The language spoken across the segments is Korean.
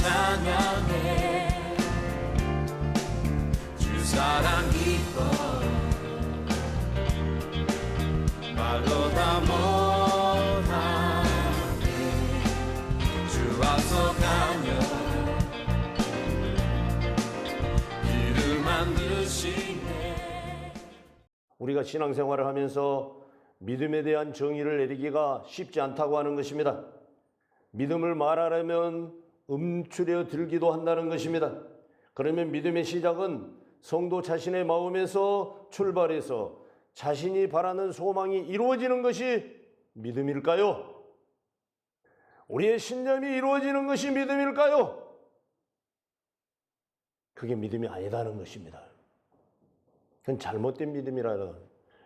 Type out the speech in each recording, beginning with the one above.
찬양해 주 사랑 기뻐 말로 다 못하네 주 와서 가며 길을 만드시네. 우리가 신앙생활을 하면서 믿음에 대한 정의를 내리기가 쉽지 않다고 하는 것입니다. 믿음을 말하려면 음추려 들기도 한다는 것입니다. 그러면 믿음의 시작은 성도 자신의 마음에서 출발해서 자신이 바라는 소망이 이루어지는 것이 믿음일까요? 우리의 신념이 이루어지는 것이 믿음일까요? 그게 믿음이 아니다는 것입니다. 그건 잘못된 믿음이라는.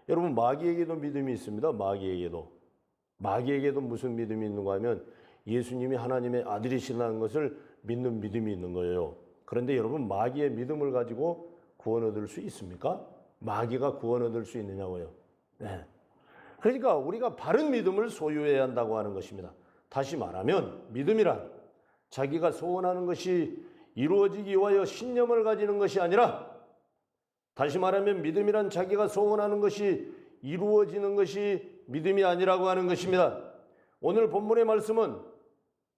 여러분, 마귀에게도 믿음이 있습니다. 마귀에게도 무슨 믿음이 있는가 하면 예수님이 하나님의 아들이시라는 것을 믿는 믿음이 있는 거예요. 그런데 여러분, 마귀의 믿음을 가지고 구원 얻을 수 있습니까? 마귀가 구원 얻을 수 있느냐고요. 네. 그러니까 우리가 바른 믿음을 소유해야 한다고 하는 것입니다. 다시 말하면 믿음이란 자기가 소원하는 것이 이루어지기 위하여 신념을 가지는 것이 아니라, 다시 말하면 믿음이란 자기가 소원하는 것이 이루어지는 것이 믿음이 아니라고 하는 것입니다. 오늘 본문의 말씀은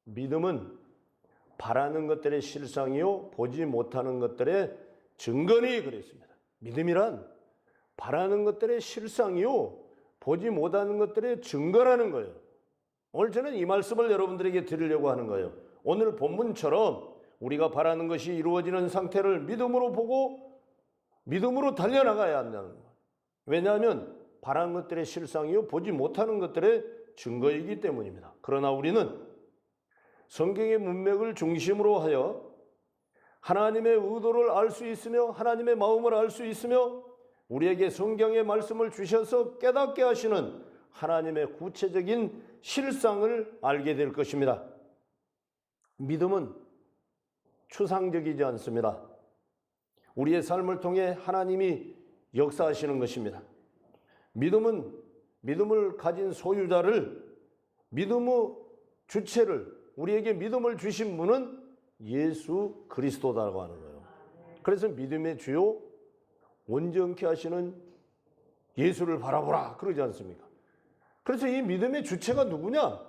믿음은 바라는 것들의 실상이요 보지 못하는 것들의 증거니 그랬습니다. 믿음이란 바라는 것들의 실상이요 보지 못하는 것들의 증거라는 거예요. 오늘 저는 이 말씀을 여러분들에게 드리려고 하는 거예요. 오늘 본문처럼 우리가 바라는 것이 이루어지는 상태를 믿음으로 보고 믿음으로 달려나가야 한다는 거예요. 왜냐하면 바라는 것들의 실상이요 보지 못하는 것들의 증거이기 때문입니다. 그러나 우리는 성경의 문맥을 중심으로 하여 하나님의 의도를 알 수 있으며 하나님의 마음을 알 수 있으며 우리에게 성경의 말씀을 주셔서 깨닫게 하시는 하나님의 구체적인 실상을 알게 될 것입니다. 믿음은 추상적이지 않습니다. 우리의 삶을 통해 하나님이 역사하시는 것입니다. 믿음은 믿음을 가진 소유자를, 믿음의 주체를, 우리에게 믿음을 주신 분은 예수 그리스도라고 하는 거예요. 그래서 믿음의 주요 온전케 하시는 예수를 바라보라 그러지 않습니까? 그래서 이 믿음의 주체가 누구냐?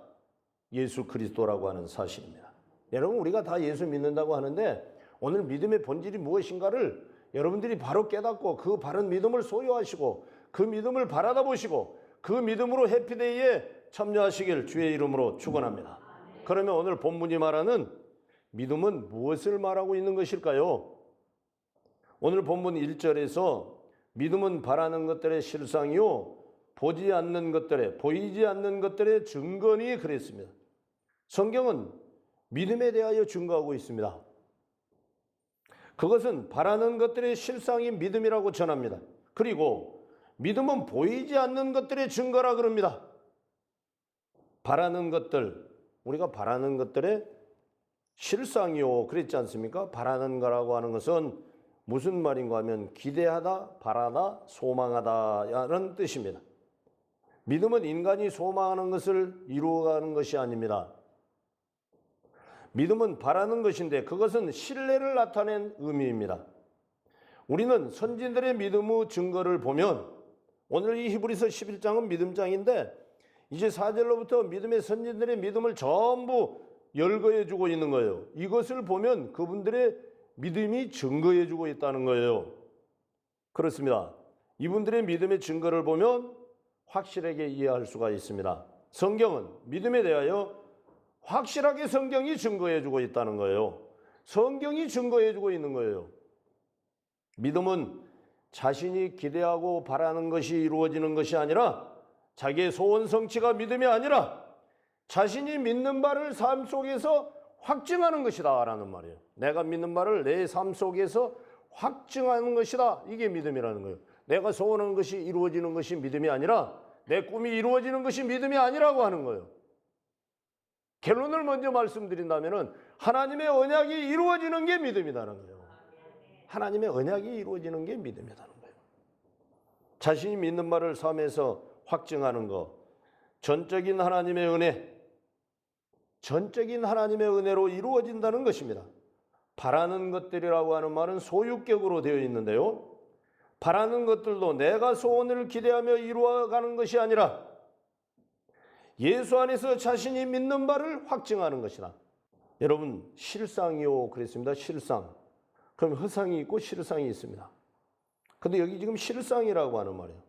예수 그리스도라고 하는 사실입니다. 여러분, 우리가 다 예수 믿는다고 하는데 오늘 믿음의 본질이 무엇인가를 여러분들이 바로 깨닫고 그 바른 믿음을 소유하시고 그 믿음을 바라다 보시고 그 믿음으로 해피데이에 참여하시길 주의 이름으로 축원합니다. 그러면 오늘 본문이 말하는 믿음은 무엇을 말하고 있는 것일까요? 오늘 본문 1절에서 믿음은 바라는 것들의 실상이요 보이지 않는 것들의 증거니 그랬습니다. 성경은 믿음에 대하여 증거하고 있습니다. 그것은 바라는 것들의 실상인 믿음이라고 전합니다. 그리고 믿음은 보이지 않는 것들의 증거라 그럽니다. 바라는 것들, 우리가 바라는 것들의 실상이요 그랬지 않습니까? 바라는 거라고 하는 것은 무슨 말인가 하면 기대하다, 바라다, 소망하다라는 뜻입니다. 믿음은 인간이 소망하는 것을 이루어가는 것이 아닙니다. 믿음은 바라는 것인데 그것은 신뢰를 나타낸 의미입니다. 우리는 선진들의 믿음의 증거를 보면 오늘 이 히브리서 11장은 믿음장인데 이제 4절로부터 믿음의 선진들의 믿음을 전부 열거해 주고 있는 거예요. 이것을 보면 그분들의 믿음이 증거해 주고 있다는 거예요. 그렇습니다. 이분들의 믿음의 증거를 보면 확실하게 이해할 수가 있습니다. 성경은 믿음에 대하여 확실하게 성경이 증거해 주고 있다는 거예요. 성경이 증거해 주고 있는 거예요. 믿음은 자신이 기대하고 바라는 것이 이루어지는 것이 아니라 자기의 소원 성취가 믿음이 아니라 자신이 믿는 바를 삶 속에서 확증하는 것이다 라는 말이에요. 내가 믿는 바를 내 삶 속에서 확증하는 것이다. 이게 믿음이라는 거예요. 내가 소원하는 것이 이루어지는 것이 믿음이 아니라 내 꿈이 이루어지는 것이 믿음이 아니라고 하는 거예요. 결론을 먼저 말씀드린다면 하나님의 언약이 이루어지는 게 믿음이라는 거예요. 하나님의 언약이 이루어지는 게 믿음이라는 거예요. 자신이 믿는 바를 삶에서 확증하는 것, 전적인 하나님의 은혜, 전적인 하나님의 은혜로 이루어진다는 것입니다. 바라는 것들이라고 하는 말은 소유격으로 되어 있는데요. 바라는 것들도 내가 소원을 기대하며 이루어가는 것이 아니라 예수 안에서 자신이 믿는 바를 확증하는 것이다. 여러분, 실상이요 그랬습니다. 실상. 그럼 허상이 있고 실상이 있습니다. 근데 여기 지금 실상이라고 하는 말이에요.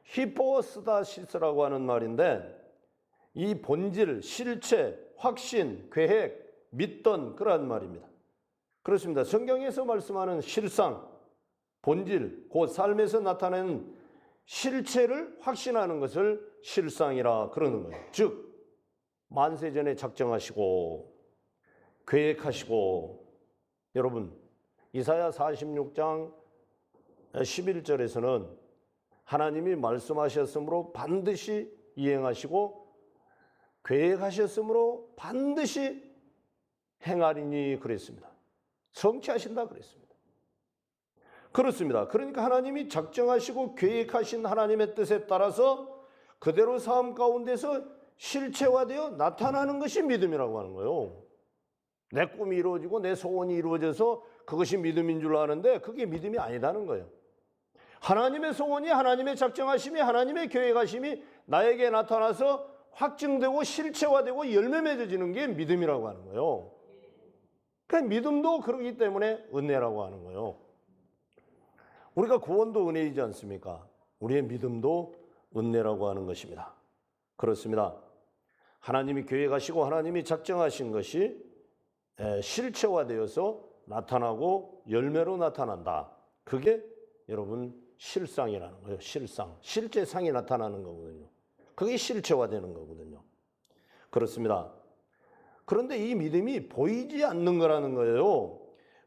히포스타시스라고 하는 말인데 이 본질, 실체, 확신, 계획, 믿던 그러한 말입니다. 그렇습니다. 성경에서 말씀하는 실상, 본질, 곧 삶에서 나타내는 실체를 확신하는 것을 실상이라 그러는 거예요. 즉 만세전에 작정하시고 계획하시고, 여러분 이사야 46장 11절에서는 하나님이 말씀하셨으므로 반드시 이행하시고 계획하셨으므로 반드시 행하리니 그랬습니다. 성취하신다 그랬습니다. 그렇습니다. 그러니까 하나님이 작정하시고 계획하신 하나님의 뜻에 따라서 그대로 삶 가운데서 실체화되어 나타나는 것이 믿음이라고 하는 거예요. 내 꿈이 이루어지고 내 소원이 이루어져서 그것이 믿음인 줄 아는데 그게 믿음이 아니다는 거예요. 하나님의 소원이, 하나님의 작정하심이, 하나님의 계획하심이 나에게 나타나서 확증되고 실체화되고 열매 맺어지는 게 믿음이라고 하는 거예요. 그러니까 믿음도 그러기 때문에 은혜라고 하는 거예요. 우리가 구원도 은혜이지 않습니까? 우리의 믿음도 은혜라고 하는 것입니다. 그렇습니다. 하나님이 계획하시고 하나님이 작정하신 것이 실체화되어서 나타나고 열매로 나타난다. 그게 여러분 실상이라는 거예요. 실상. 실제상이 나타나는 거거든요. 그게 실체화되는 거거든요. 그렇습니다. 그런데 이 믿음이 보이지 않는 거라는 거예요.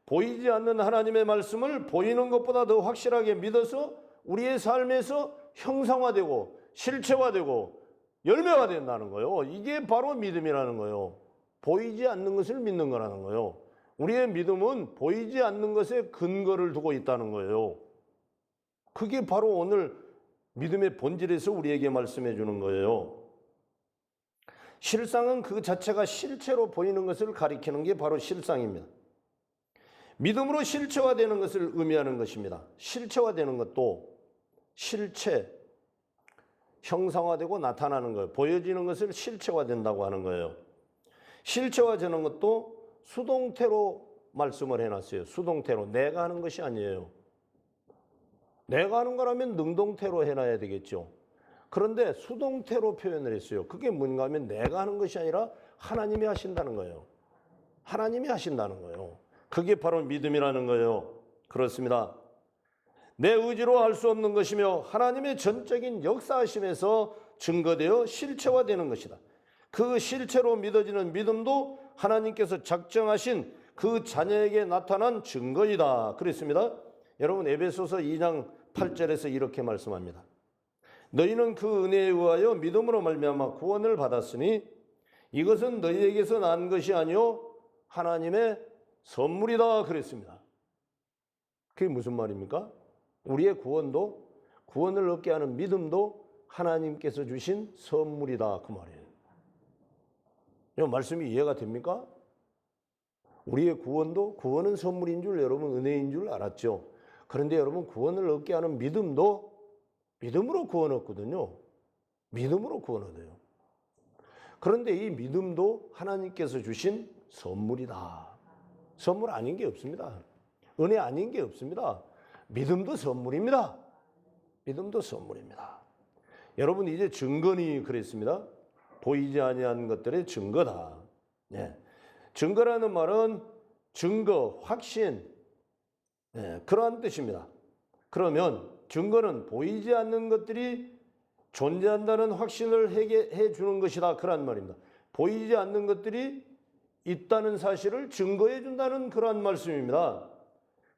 보이지 않는 하나님의 말씀을 보이는 것보다 더 확실하게 믿어서 우리의 삶에서 형상화되고 실체화되고 열매가 된다는 거예요. 이게 바로 믿음이라는 거예요. 보이지 않는 것을 믿는 거라는 거예요. 우리의 믿음은 보이지 않는 것에 근거를 두고 있다는 거예요. 그게 바로 오늘 믿음의 본질에서 우리에게 말씀해 주는 거예요. 실상은 그 자체가 실체로 보이는 것을 가리키는 게 바로 실상입니다. 믿음으로 실체화되는 것을 의미하는 것입니다. 실체화되는 것도 실체, 형상화되고 나타나는 거예요. 보여지는 것을 실체화된다고 하는 거예요. 실체화되는 것도 수동태로 말씀을 해놨어요. 수동태로. 내가 하는 것이 아니에요. 내가 하는 거라면 능동태로 해놔야 되겠죠. 그런데 수동태로 표현을 했어요. 그게 뭔가 하면 내가 하는 것이 아니라 하나님이 하신다는 거예요. 하나님이 하신다는 거예요. 그게 바로 믿음이라는 거예요. 그렇습니다. 내 의지로 할 수 없는 것이며 하나님의 전적인 역사하심에서 증거되어 실체화되는 것이다. 그 실체로 믿어지는 믿음도 하나님께서 작정하신 그 자녀에게 나타난 증거이다. 그랬습니다. 여러분 에베소서 2장 8절에서 이렇게 말씀합니다. 너희는 그 은혜에 의하여 믿음으로 말미암아 구원을 받았으니 이것은 너희에게서 난 것이 아니요 하나님의 선물이다 그랬습니다. 그게 무슨 말입니까? 우리의 구원도, 구원을 얻게 하는 믿음도 하나님께서 주신 선물이다 그 말이에요. 이 말씀이 이해가 됩니까? 우리의 구원도, 구원은 선물인 줄 여러분 은혜인 줄 알았죠. 그런데 여러분 구원을 얻게 하는 믿음도 믿음으로 구원 얻거든요. 믿음으로 구원 얻어요. 그런데 이 믿음도 하나님께서 주신 선물이다. 선물 아닌 게 없습니다. 은혜 아닌 게 없습니다. 믿음도 선물입니다. 믿음도 선물입니다. 여러분 이제 증거니 그랬습니다. 보이지 아니한 것들의 증거다. 네. 증거라는 말은 증거, 확신, 네, 그러한 뜻입니다. 그러면 증거는 보이지 않는 것들이 존재한다는 확신을 해 주는 것이다. 그런 말입니다. 보이지 않는 것들이 있다는 사실을 증거해 준다는 그러한 말씀입니다.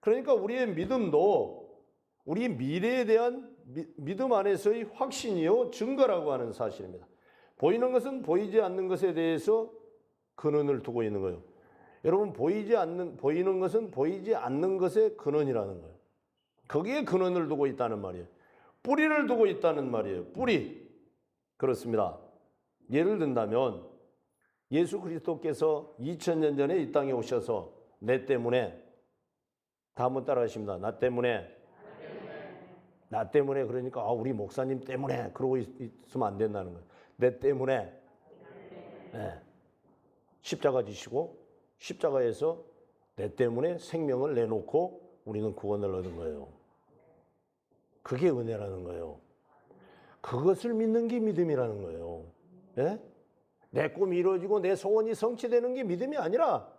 그러니까 우리의 믿음도 우리 미래에 대한 믿음 안에서의 확신이요 증거라고 하는 사실입니다. 보이는 것은 보이지 않는 것에 대해서 근원을 두고 있는 거예요. 여러분 보이는 것은 보이지 않는 것의 근원이라는 거예요. 거기에 근원을 두고 있다는 말이에요. 뿌리를 두고 있다는 말이에요. 뿌리. 그렇습니다. 예를 든다면 예수 그리스도께서 2000년 전에 이 땅에 오셔서 내 때문에, 다 한번 따라 하십니다. 나 때문에. 나 때문에. 그러니까 우리 목사님 때문에 그러고 있으면 안 된다는 거예요. 내 때문에. 네. 십자가 지시고 십자가에서 내 때문에 생명을 내놓고 우리는 구원을 얻은 거예요. 그게 은혜라는 거예요. 그것을 믿는 게 믿음이라는 거예요. 예? 내 꿈이 이루어지고 내 소원이 성취되는 게 믿음이 아니라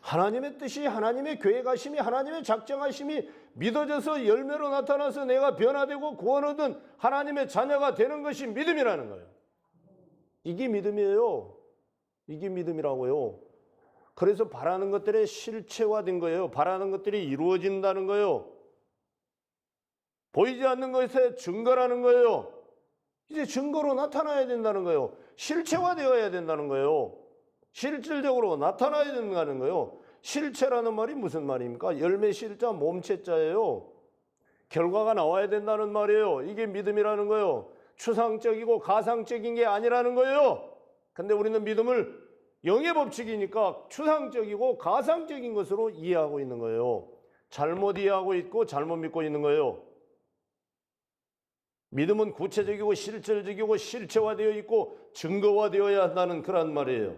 하나님의 뜻이, 하나님의 계획하심이, 하나님의 작정하심이 믿어져서 열매로 나타나서 내가 변화되고 구원 얻은 하나님의 자녀가 되는 것이 믿음이라는 거예요. 이게 믿음이에요. 이게 믿음이라고요. 그래서 바라는 것들의 실체화된 거예요. 바라는 것들이 이루어진다는 거예요. 보이지 않는 것의 증거라는 거예요. 이제 증거로 나타나야 된다는 거예요. 실체화되어야 된다는 거예요. 실질적으로 나타나야 된다는 거예요. 실체라는 말이 무슨 말입니까? 열매 실자 몸체자예요. 결과가 나와야 된다는 말이에요. 이게 믿음이라는 거예요. 추상적이고 가상적인 게 아니라는 거예요. 근데 우리는 믿음을 영의 법칙이니까 추상적이고 가상적인 것으로 이해하고 있는 거예요. 잘못 이해하고 있고 잘못 믿고 있는 거예요. 믿음은 구체적이고 실질적이고 실체화되어 있고 증거화되어야 한다는 그런 말이에요.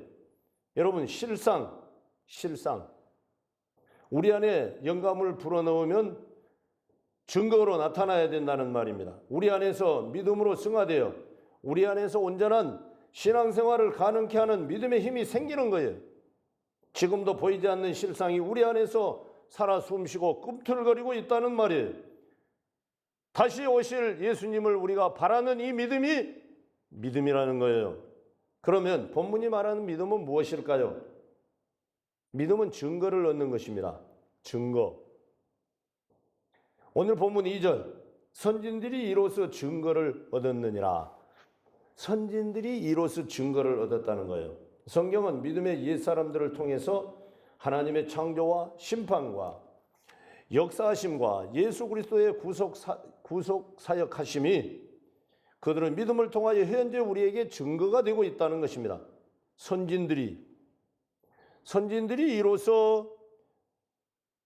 여러분, 실상. 우리 안에 영감을 불어넣으면 증거로 나타나야 된다는 말입니다. 우리 안에서 믿음으로 승화되어 우리 안에서 온전한 신앙생활을 가능케 하는 믿음의 힘이 생기는 거예요. 지금도 보이지 않는 실상이 우리 안에서 살아 숨쉬고 꿈틀거리고 있다는 말이에요. 다시 오실 예수님을 우리가 바라는 이 믿음이 믿음이라는 거예요. 그러면 본문이 말하는 믿음은 무엇일까요? 믿음은 증거를 얻는 것입니다. 증거. 오늘 본문 2절, 선진들이 이로써 증거를 얻었느니라. 선진들이 이로써 증거를 얻었다는 거예요. 성경은 믿음의 옛사람들을 통해서 하나님의 창조와 심판과 역사하심과 예수 그리스도의 구속 사역하심이 그들은 믿음을 통하여 현재 우리에게 증거가 되고 있다는 것입니다. 선진들이 이로써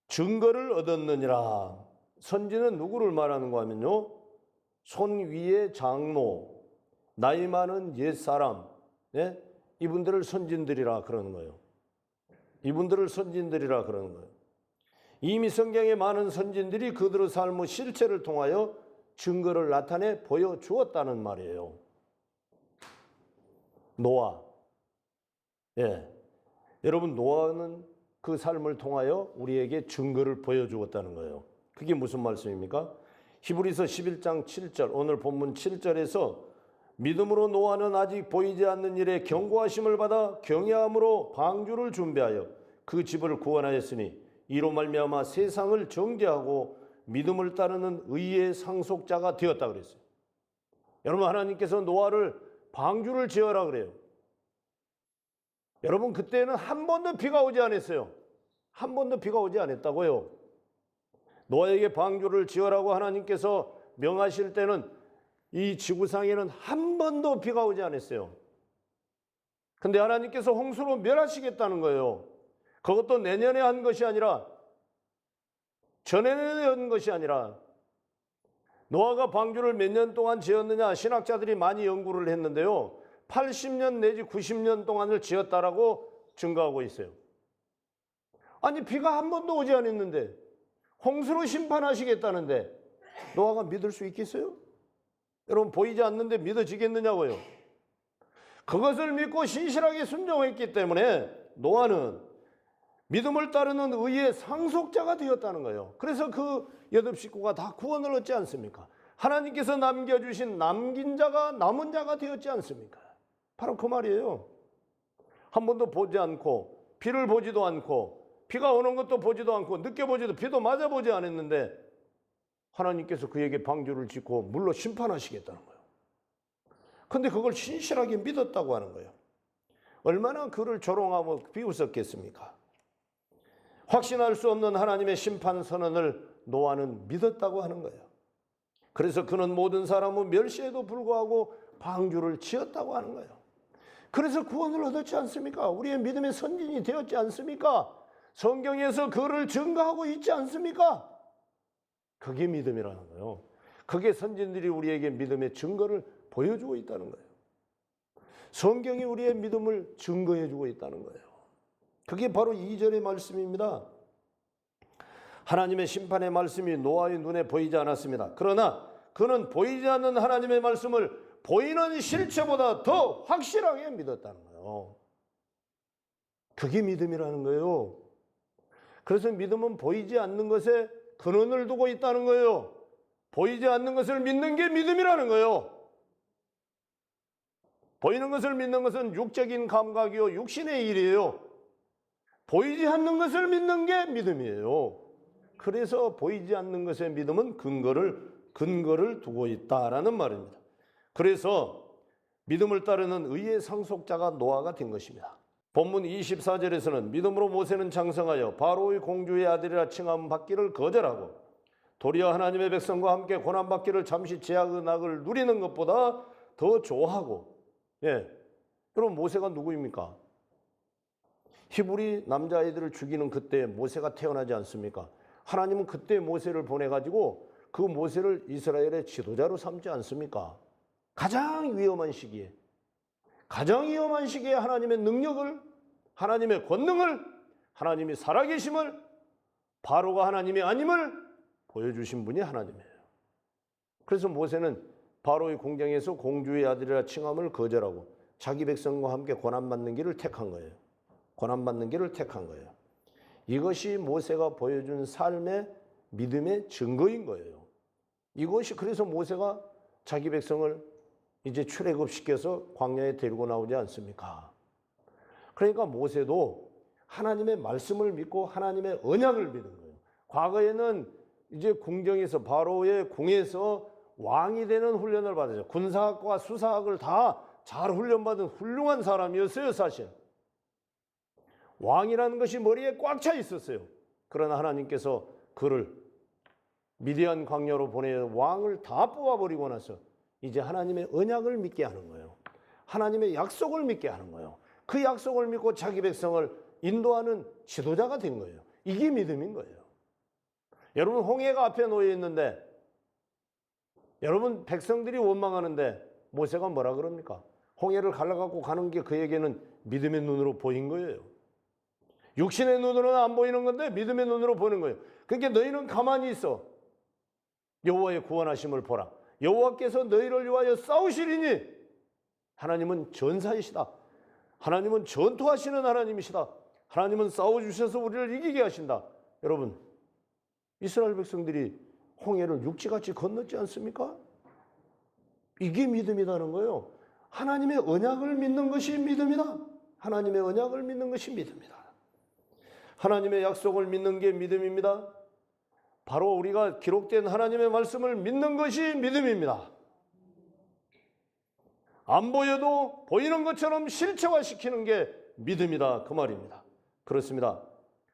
증거를 얻었느니라. 선진은 누구를 말하는가 하면요, 손 위의 장로, 나이 많은 옛사람, 네? 이분들을 선진들이라 그러는 거예요. 이분들을 선진들이라 그러는 거예요. 이미 성경에 많은 선진들이 그들의 삶의 실체를 통하여 증거를 나타내 보여주었다는 말이에요. 노아. 예. 여러분, 노아는 그 삶을 통하여 우리에게 증거를 보여주었다는 거예요. 그게 무슨 말씀입니까? 히브리서 11장 7절, 오늘 본문 7절에서 믿음으로 노아는 아직 보이지 않는 일에 경고하심을 받아 경외함으로 방주를 준비하여 그 집을 구원하였으니 이로 말미암아 세상을 정죄하고 믿음을 따르는 의의 상속자가 되었다 그랬어요. 여러분, 하나님께서 노아를 방주를 지어라 그래요. 여러분, 그때는 한 번도 비가 오지 않았어요. 한 번도 비가 오지 않았다고요. 노아에게 방주를 지어라고 하나님께서 명하실 때는 이 지구상에는 한 번도 비가 오지 않았어요. 근데 하나님께서 홍수로 멸하시겠다는 거예요. 그것도 내년에 한 것이 아니라, 전에는 한 것이 아니라, 노아가 방주를 몇 년 동안 지었느냐 신학자들이 많이 연구를 했는데요, 80년 내지 90년 동안을 지었다라고 증거하고 있어요. 아니, 비가 한 번도 오지 않았는데 홍수로 심판하시겠다는데 노아가 믿을 수 있겠어요? 여러분, 보이지 않는데 믿어지겠느냐고요. 그것을 믿고 신실하게 순종했기 때문에 노아는 믿음을 따르는 의의 상속자가 되었다는 거예요. 그래서 그 8식구가 다 구원을 얻지 않습니까? 하나님께서 남겨주신 남긴 자가 남은 자가 되었지 않습니까? 바로 그 말이에요. 한 번도 보지 않고 비를 보지도 않고 비가 오는 것도 보지도 않고 느껴보지도 비도 맞아보지 않았는데 하나님께서 그에게 방주를 짓고 물로 심판하시겠다는 거예요. 근데 그걸 신실하게 믿었다고 하는 거예요. 얼마나 그를 조롱하고 비웃었겠습니까? 확신할 수 없는 하나님의 심판 선언을 노아는 믿었다고 하는 거예요. 그래서 그는 모든 사람은 멸시에도 불구하고 방주를 지었다고 하는 거예요. 그래서 구원을 얻었지 않습니까? 우리의 믿음의 선진이 되었지 않습니까? 성경에서 그를 증거하고 있지 않습니까? 그게 믿음이라는 거예요. 그게 선진들이 우리에게 믿음의 증거를 보여주고 있다는 거예요. 성경이 우리의 믿음을 증거해주고 있다는 거예요. 그게 바로 2절의 말씀입니다. 하나님의 심판의 말씀이 노아의 눈에 보이지 않았습니다. 그러나 그는 보이지 않는 하나님의 말씀을 보이는 실체보다 더 확실하게 믿었다는 거예요. 그게 믿음이라는 거예요. 그래서 믿음은 보이지 않는 것에 근원을 두고 있다는 거예요. 보이지 않는 것을 믿는 게 믿음이라는 거예요. 보이는 것을 믿는 것은 육적인 감각이요, 육신의 일이에요. 보이지 않는 것을 믿는 게 믿음이에요. 그래서 보이지 않는 것의 믿음은 근거를 두고 있다라는 말입니다. 그래서 믿음을 따르는 의의 상속자가 노아가 된 것입니다. 본문 24절에서는 믿음으로 모세는 장성하여 바로의 공주의 아들이라 칭함 받기를 거절하고 도리어 하나님의 백성과 함께 고난받기를 잠시 제약의 낙을 누리는 것보다 더 좋아하고. 여러분, 모세가 누구입니까? 히브리 남자아이들을 죽이는 그때 모세가 태어나지 않습니까? 하나님은 그때 모세를 보내가지고 그 모세를 이스라엘의 지도자로 삼지 않습니까? 가장 위험한 시기에 하나님의 능력을, 하나님의 권능을, 하나님이 살아계심을, 바로가 하나님이 아님을 보여주신 분이 하나님이에요. 그래서 모세는 바로의 공경에서 공주의 아들이라 칭함을 거절하고 자기 백성과 함께 고난받는 길을 택한 거예요. 이것이 모세가 보여준 삶의 믿음의 증거인 거예요. 이것이 그래서 모세가 자기 백성을 이제 출애굽시켜서 광야에 데리고 나오지 않습니까? 그러니까 모세도 하나님의 말씀을 믿고 하나님의 언약을 믿은 거예요. 과거에는 이제 궁정에서 바로의 궁에서 왕이 되는 훈련을 받았죠. 군사학과 수사학을 다 잘 훈련받은 훌륭한 사람이었어요, 사실. 왕이라는 것이 머리에 꽉 차 있었어요. 그러나 하나님께서 그를 미디안 광야로 보내 왕을 다 뽑아버리고 나서 이제 하나님의 언약을 믿게 하는 거예요. 하나님의 약속을 믿게 하는 거예요. 그 약속을 믿고 자기 백성을 인도하는 지도자가 된 거예요. 이게 믿음인 거예요. 여러분, 홍해가 앞에 놓여 있는데 여러분, 백성들이 원망하는데 모세가 뭐라 그럽니까? 홍해를 갈라갖고 가는 게 그에게는 믿음의 눈으로 보인 거예요. 육신의 눈으로는 안 보이는 건데 믿음의 눈으로 보는 거예요. 그러니까 너희는 가만히 있어. 여호와의 구원하심을 보라. 여호와께서 너희를 위하여 싸우시리니 하나님은 전사이시다. 하나님은 전투하시는 하나님이시다. 하나님은 싸워주셔서 우리를 이기게 하신다. 여러분, 이스라엘 백성들이 홍해를 육지같이 건넜지 않습니까? 이게 믿음이라는 거예요. 하나님의 언약을 믿는 것이 믿음이다. 하나님의 언약을 믿는 것이 믿음이다. 하나님의 약속을 믿는 게 믿음입니다. 바로 우리가 기록된 하나님의 말씀을 믿는 것이 믿음입니다. 안 보여도 보이는 것처럼 실체화시키는 게 믿음이다, 그 말입니다. 그렇습니다.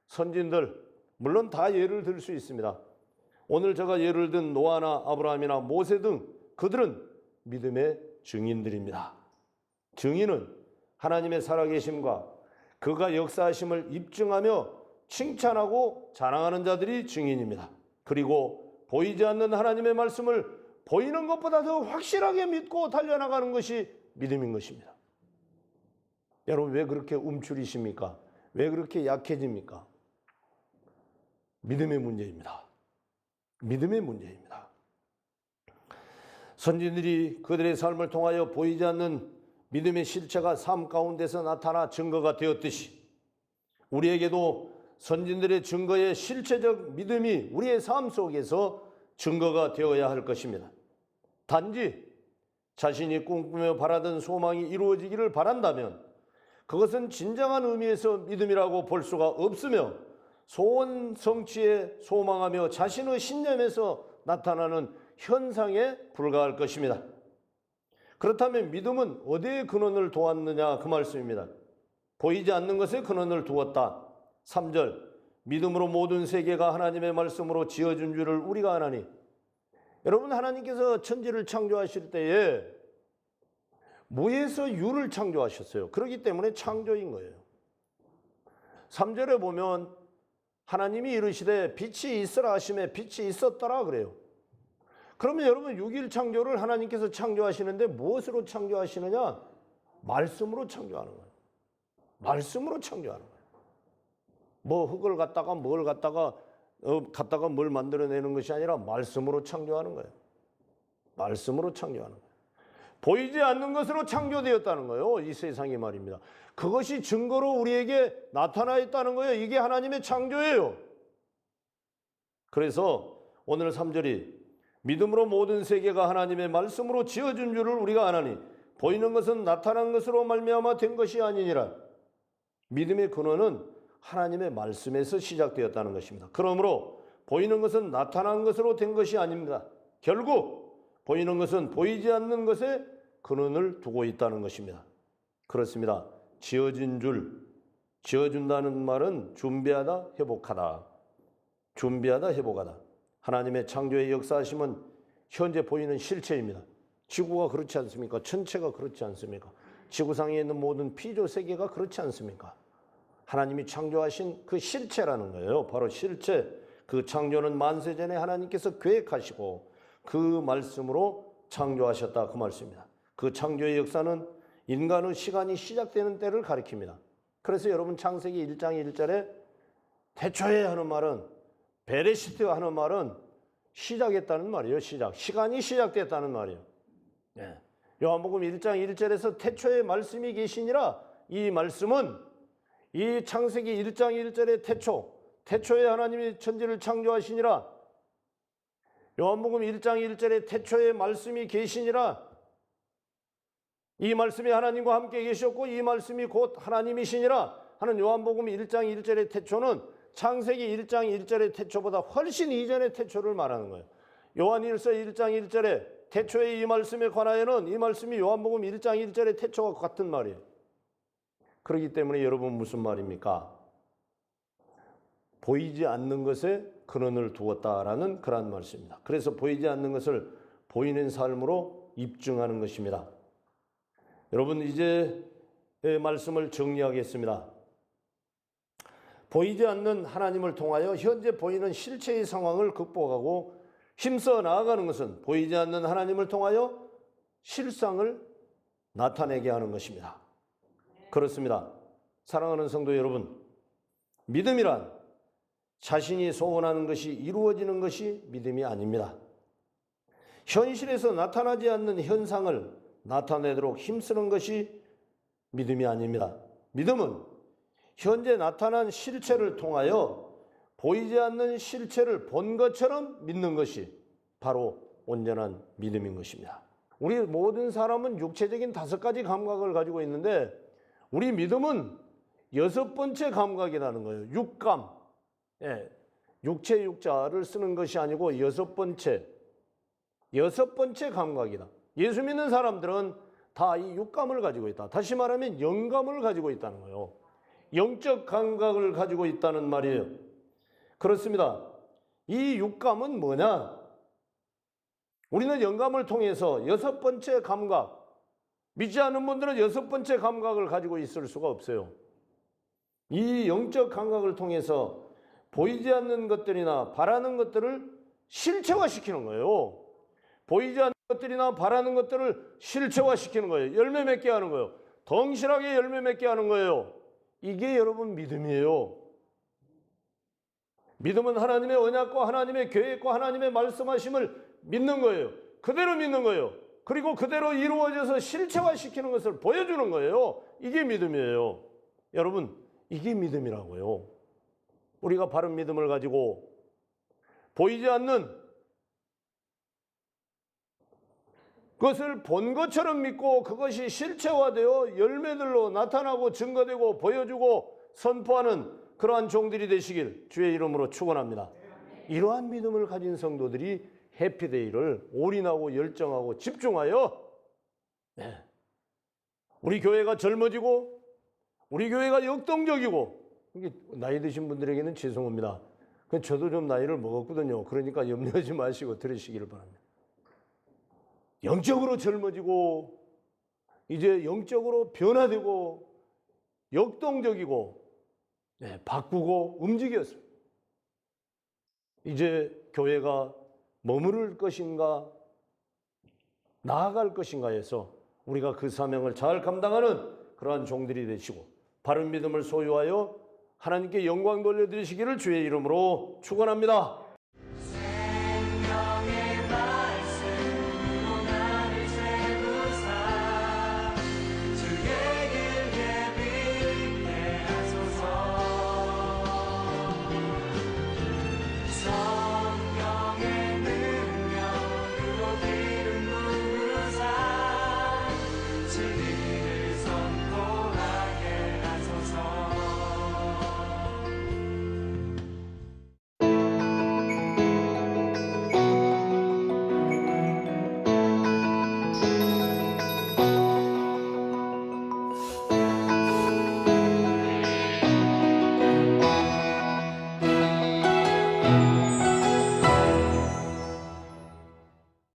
선진들 물론 다 예를 들 수 있습니다. 오늘 제가 예를 든 노아나 아브라함이나 모세 등 그들은 믿음의 증인들입니다. 증인은 하나님의 살아계심과 그가 역사하심을 입증하며 칭찬하고 자랑하는 자들이 증인입니다. 그리고 보이지 않는 하나님의 말씀을 보이는 것보다 더 확실하게 믿고 달려나가는 것이 믿음인 것입니다. 여러분, 왜 그렇게 움츠리십니까? 왜 그렇게 약해집니까? 믿음의 문제입니다. 믿음의 문제입니다. 선진들이 그들의 삶을 통하여 보이지 않는 믿음의 실체가 삶 가운데서 나타나 증거가 되었듯이 우리에게도 선진들의 증거의 실체적 믿음이 우리의 삶 속에서 증거가 되어야 할 것입니다. 단지 자신이 꿈꾸며 바라던 소망이 이루어지기를 바란다면 그것은 진정한 의미에서 믿음이라고 볼 수가 없으며 소원 성취에 소망하며 자신의 신념에서 나타나는 현상에 불과할 것입니다. 그렇다면 믿음은 어디에 근원을 두었느냐, 그 말씀입니다. 보이지 않는 것에 근원을 두었다. 3절, 믿음으로 모든 세계가 하나님의 말씀으로 지어진 줄을 우리가 아나니. 여러분, 하나님께서 천지를 창조하실 때에 무에서 유를 창조하셨어요. 그렇기 때문에 창조인 거예요. 3절에 보면 하나님이 이르시되 빛이 있으라 하시매 빛이 있었더라 그래요. 그러면 여러분, 6일 창조를 하나님께서 창조하시는데 무엇으로 창조하시느냐? 말씀으로 창조하는 거예요. 말씀으로 창조하는 거예요. 뭐 흙을 갖다가 뭘 갖다가 뭘 만들어내는 것이 아니라 말씀으로 창조하는 거예요. 말씀으로 창조하는 거예요. 보이지 않는 것으로 창조되었다는 거예요. 이 세상이 말입니다. 그것이 증거로 우리에게 나타나 있다는 거예요. 이게 하나님의 창조예요. 그래서 오늘 3절이 믿음으로 모든 세계가 하나님의 말씀으로 지어준 줄을 우리가 아나니 보이는 것은 나타난 것으로 말미암아 된 것이 아니니라. 믿음의 근원은 하나님의 말씀에서 시작되었다는 것입니다. 그러므로 보이는 것은 나타난 것으로 된 것이 아닙니다. 결국 보이는 것은 보이지 않는 것에 근원을 두고 있다는 것입니다. 그렇습니다. 지어진 줄, 지어준다는 말은 준비하다, 회복하다. 준비하다, 회복하다. 하나님의 창조의 역사하심은 현재 보이는 실체입니다. 지구가 그렇지 않습니까? 천체가 그렇지 않습니까? 지구상에 있는 모든 피조 세계가 그렇지 않습니까? 하나님이 창조하신 그 실체라는 거예요. 바로 실체. 그 창조는 만세 전에 하나님께서 계획하시고 그 말씀으로 창조하셨다. 그 말씀입니다. 그 창조의 역사는 인간의 시간이 시작되는 때를 가리킵니다. 그래서 여러분, 창세기 1장 1절에 태초에 하는 말은, 베레시트 하는 말은 시작했다는 말이에요. 시간이 시작됐다는 말이에요. 네. 요한복음 1장 1절에서 태초에 말씀이 계시니라. 이 말씀은 이 창세기 1장 1절의 태초에 하나님이 천지를 창조하시니라. 요한복음 1장 1절에 태초에 말씀이 계시니라. 이 말씀이 하나님과 함께 계셨고 이 말씀이 곧 하나님이시니라 하는 요한복음 1장 1절의 태초는 창세기 1장 1절의 태초보다 훨씬 이전의 태초를 말하는 거예요. 요한일서 1장 1절에 태초의 이 말씀에 관하여는 이 말씀이 요한복음 1장 1절의 태초와 같은 말이에요. 그렇기 때문에 여러분, 무슨 말입니까? 보이지 않는 것에 근원을 두었다라는 그런 말씀입니다. 그래서 보이지 않는 것을 보이는 삶으로 입증하는 것입니다. 여러분, 이제 말씀을 정리하겠습니다. 보이지 않는 하나님을 통하여 현재 보이는 실체의 상황을 극복하고 힘써 나아가는 것은 보이지 않는 하나님을 통하여 실상을 나타내게 하는 것입니다. 그렇습니다. 사랑하는 성도 여러분, 믿음이란 자신이 소원하는 것이 이루어지는 것이 믿음이 아닙니다. 현실에서 나타나지 않는 현상을 나타내도록 힘쓰는 것이 믿음이 아닙니다. 믿음은 현재 나타난 실체를 통하여 보이지 않는 실체를 본 것처럼 믿는 것이 바로 온전한 믿음인 것입니다. 우리 모든 사람은 육체적인 5가지 감각을 가지고 있는데 우리 믿음은 6번째 감각이라는 거예요. 육감. 예, 육체 육자를 쓰는 것이 아니고 6번째 감각이다. 예수 믿는 사람들은 다 이 육감을 가지고 있다. 다시 말하면 영감을 가지고 있다는 거예요. 영적 감각을 가지고 있다는 말이에요. 그렇습니다. 이 육감은 뭐냐? 우리는 영감을 통해서 6번째 감각, 믿지 않는 분들은 6번째 감각을 가지고 있을 수가 없어요. 이 영적 감각을 통해서 보이지 않는 것들이나 바라는 것들을 실체화시키는 거예요. 보이지 않는 것들이나 바라는 것들을 실체화시키는 거예요. 열매 맺게 하는 거예요. 덩실하게 열매 맺게 하는 거예요. 이게 여러분 믿음이에요. 믿음은 하나님의 언약과 하나님의 계획과 하나님의 말씀하심을 믿는 거예요. 그대로 믿는 거예요. 그리고 그대로 이루어져서 실체화시키는 것을 보여주는 거예요. 이게 믿음이에요. 여러분, 이게 믿음이라고요. 우리가 바른 믿음을 가지고 보이지 않는 그것을 본 것처럼 믿고 그것이 실체화되어 열매들로 나타나고 증거되고 보여주고 선포하는 그러한 종들이 되시길 주의 이름으로 축원합니다. 이러한 믿음을 가진 성도들이 해피데이를 올인하고 열정하고 집중하여 우리 교회가 젊어지고 우리 교회가 역동적이고, 이게 나이 드신 분들에게는 죄송합니다. 저도 좀 나이를 먹었거든요. 그러니까 염려하지 마시고 들으시기를 바랍니다. 영적으로 젊어지고 이제 영적으로 변화되고 역동적이고 바꾸고 움직였습니다. 이제 교회가 머무를 것인가 나아갈 것인가 해서 우리가 그 사명을 잘 감당하는 그러한 종들이 되시고 바른 믿음을 소유하여 하나님께 영광 돌려드리시기를 주의 이름으로 축원합니다.